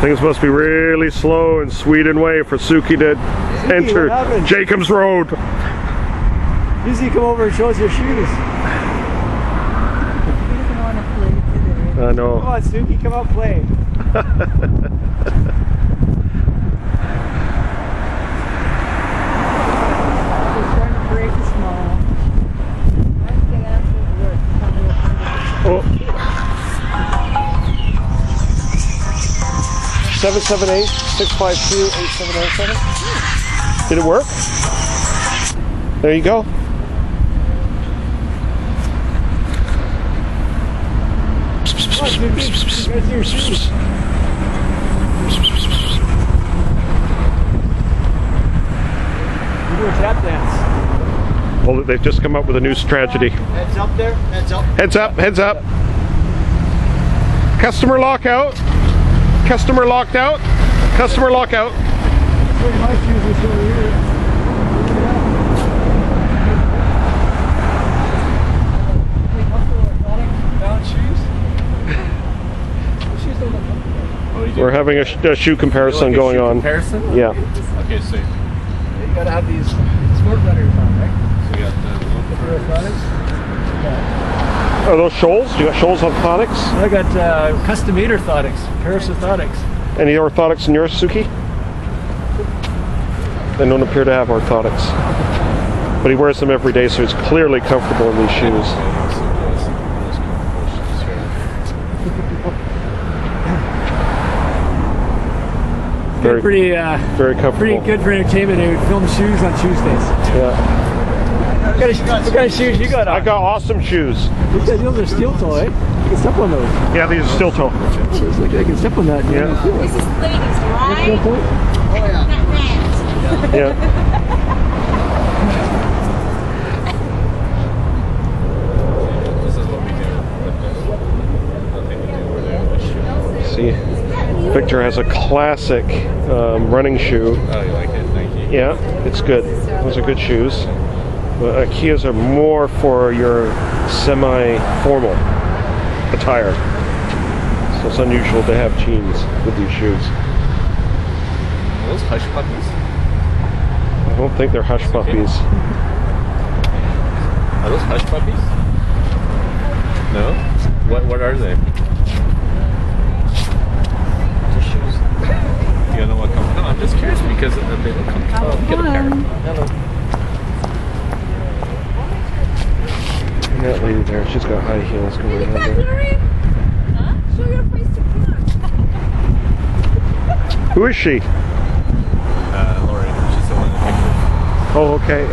Things must be really slow in Sweden way for Suki to enter Jacob's Road. Usually come over and show us your shoes. He doesn't want to play today. I know. Come on, Suki, come out play. They're trying to break the small. Let's get after work. Oh. 778-652-8707. Did it work? There you go. Tap dance. Well, they've just come up with a new strategy. Heads up there. Heads up. Heads up. Heads up. Customer lockout. Customer locked out. Customer lockout. My shoes are still here. We're having a shoe comparison going on. Comparison? Yeah. Okay, so You gotta have these sport runners on, right? we got the Orthotics. Are those Scholes? You got Scholes orthotics? I got custom-made orthotics, Paris orthotics. Any orthotics in yours, Suki? They don't appear to have orthotics. But he wears them every day, so he's clearly comfortable in these shoes. Very comfortable. Pretty good for entertainment. They would film shoes on Tuesdays. Yeah. What kind of shoes you got on? I got awesome shoes. Those are steel toe, eh? You can step on those. Yeah, these are steel toe. It's like I can step on that. Yeah. This is ladies, right? Steel toe? Not Yeah. This is what we do. See, Victor has a classic running shoe. Oh, you like it? Thank you. Yeah, it's good. Those are good shoes. But Ikeas are more for your semi-formal attire. So it's unusual to have jeans with these shoes. Are those hush puppies? I don't think they're hush puppies. Are those hush puppies? No? What are they? Just shoes. You don't know what comes. No, I'm just curious because they look comfortable. Oh, get a pair. Hello. That lady there, she's got high heels going on there. Huh? Show your face to come. Who is she? Lori. She's the one in the picture. Oh, okay.